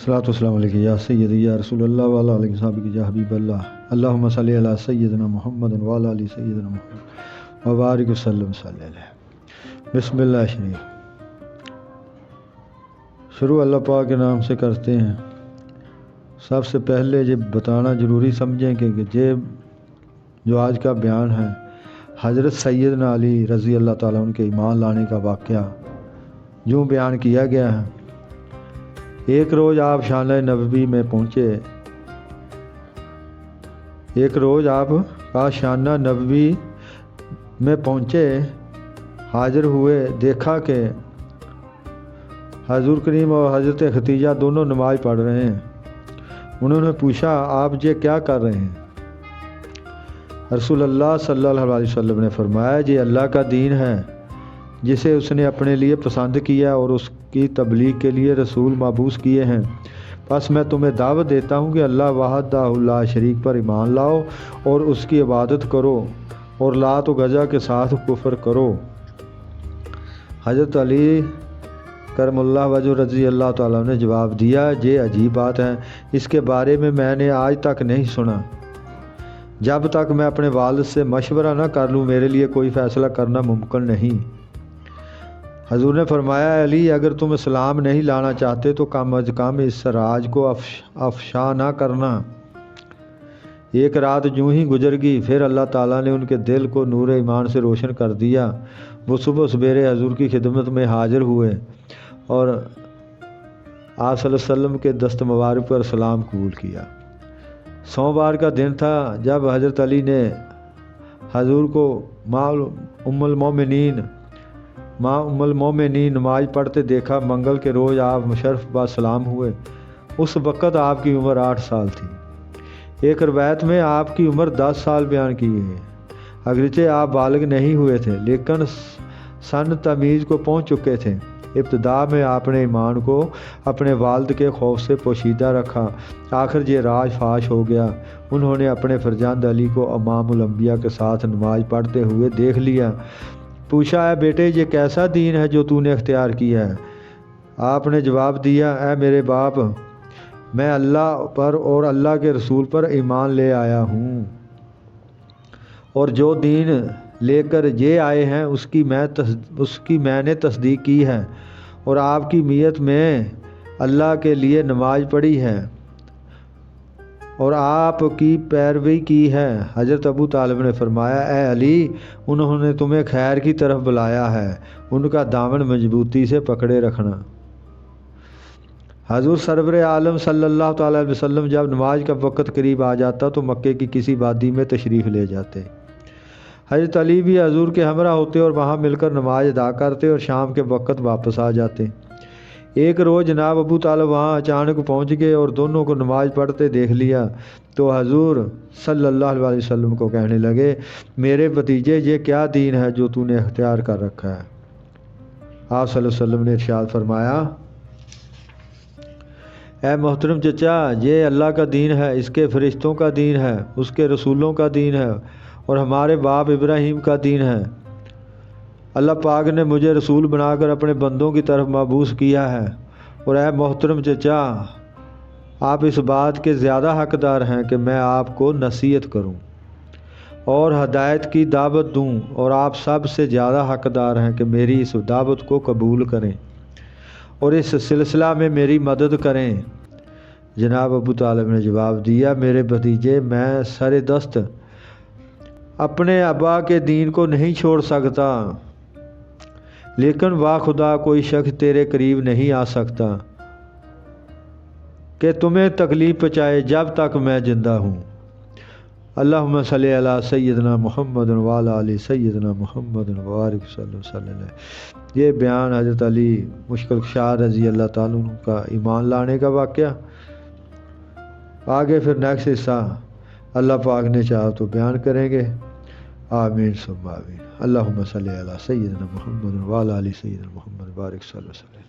الصلاۃ والسلام علیکم یا سیدی یا رسول اللہ وعلیٰ علیہ صحابہ یا حبیب اللہ اللہم صلی علی سیدنا محمد وعلیٰ علی سیدنا محمد وبارک وسلم صلی اللہ بسم اللہ شریف۔ شروع اللہ پاک کے نام سے کرتے ہیں۔ سب سے پہلے یہ بتانا ضروری سمجھیں کہ یہ جو آج کا بیان ہے حضرت سیدنا علی رضی اللہ تعالیٰ عنہ کے ایمان لانے کا واقعہ یوں بیان کیا گیا ہے۔ ایک روز آپ شانہ نبوی میں پہنچے، شانہ نبوی میں پہنچے، حاضر ہوئے، دیکھا کہ حضور کریم اور حضرت ختیجہ دونوں نماز پڑھ رہے ہیں۔ انہوں نے پوچھا آپ یہ کیا کر رہے ہیں؟ رسول اللہ صلی اللہ علیہ وسلم نے فرمایا یہ اللہ کا دین ہے جسے اس نے اپنے لیے پسند کیا اور اس کی تبلیغ کے لیے رسول مبعوث کیے ہیں۔ بس میں تمہیں دعوت دیتا ہوں کہ اللہ وحدہ لا شریک پر ایمان لاؤ اور اس کی عبادت کرو اور لات و غزہ کے ساتھ کفر کرو۔ حضرت علی کرم اللہ وجہ رضی اللہ تعالیٰ نے جواب دیا یہ عجیب بات ہے، اس کے بارے میں نے آج تک نہیں سنا۔ جب تک میں اپنے والد سے مشورہ نہ کر لوں میرے لیے کوئی فیصلہ کرنا ممکن نہیں۔ حضور نے فرمایا علی اگر تم اسلام نہیں لانا چاہتے تو کم از کم اس راز کو افشا نہ کرنا۔ ایک رات یوں ہی گزر گئی، پھر اللہ تعالیٰ نے ان کے دل کو نور ایمان سے روشن کر دیا۔ وہ صبح سویرے حضور کی خدمت میں حاضر ہوئے اور آپ صلی اللہ علیہ وسلم کے دست مبارک پر سلام قبول کیا۔ سوموار کا دن تھا جب حضرت علی نے حضور کو ماں ام المومنین نماز پڑھتے دیکھا۔ منگل کے روز آپ مشرف با سلام ہوئے۔ اس وقت آپ کی عمر 8 سال تھی۔ ایک روایت میں آپ کی عمر 10 سال بیان کی ہے۔ اگرچہ آپ بالغ نہیں ہوئے تھے لیکن سن تمیز کو پہنچ چکے تھے۔ ابتدا میں آپ نے ایمان کو اپنے والد کے خوف سے پوشیدہ رکھا، آخر یہ راز فاش ہو گیا۔ انہوں نے اپنے فرزند علی کو امام الانبیاء کے ساتھ نماز پڑھتے ہوئے دیکھ لیا۔ پوچھا اے بیٹے یہ کیسا دین ہے جو تو نے اختیار کیا ہے؟ آپ نے جواب دیا اے میرے باپ، میں اللہ پر اور اللہ کے رسول پر ایمان لے آیا ہوں اور جو دین لے کر یہ آئے ہیں اس کی میں نے تصدیق کی ہے اور آپ کی میت میں اللہ کے لیے نماز پڑھی ہے اور آپ کی پیروی کی ہے۔ حضرت ابو طالب نے فرمایا اے علی انہوں نے تمہیں خیر کی طرف بلایا ہے، ان کا دامن مضبوطی سے پکڑے رکھنا۔ حضور سرور عالم صلی اللہ تعالیٰ علیہ وسلم جب نماز کا وقت قریب آ جاتا تو مکے کی کسی وادی میں تشریف لے جاتے۔ حضرت علی بھی حضور کے ہمراہ ہوتے اور وہاں مل کر نماز ادا کرتے اور شام کے وقت واپس آ جاتے۔ ایک روز جناب ابو طالب وہاں اچانک پہنچ گئے اور دونوں کو نماز پڑھتے دیکھ لیا تو حضور صلی اللہ علیہ وسلم کو کہنے لگے میرے بھتیجے یہ کیا دین ہے جو تو نے اختیار کر رکھا ہے؟ آپ صلی اللہ علیہ وسلم نے ارشاد فرمایا اے محترم چچا یہ اللہ کا دین ہے، اس کے فرشتوں کا دین ہے، اس کے رسولوں کا دین ہے اور ہمارے باپ ابراہیم کا دین ہے۔ اللہ پاک نے مجھے رسول بنا کر اپنے بندوں کی طرف مبعوث کیا ہے اور اے محترم چچا آپ اس بات کے زیادہ حقدار ہیں کہ میں آپ کو نصیحت کروں اور ہدایت کی دعوت دوں اور آپ سب سے زیادہ حقدار ہیں کہ میری اس دعوت کو قبول کریں اور اس سلسلہ میں میری مدد کریں۔ جناب ابو طالب نے جواب دیا میرے بھتیجے میں سر دست اپنے ابا کے دین کو نہیں چھوڑ سکتا لیکن واہ خدا کوئی شخص تیرے قریب نہیں آ سکتا کہ تمہیں تکلیف پہنچائے جب تک میں زندہ ہوں۔ اللہم صلی علی سیدنا محمد وعلی علی سیدنا محمد وبارک صلی اللہ علیہ وسلم۔ یہ بیان حضرت علی مشکل کشا رضی اللہ تعالیٰ عنہ کا ایمان لانے کا واقعہ۔ آگے پھر نیکسٹ حصہ اللہ پاک نے چاہا تو بیان کریں گے۔ آمین ثم آمین۔ اللہم صلی علی سیدنا محمد وعلی علی سیدنا محمد وبارک صلی اللہ علیہ وسلم۔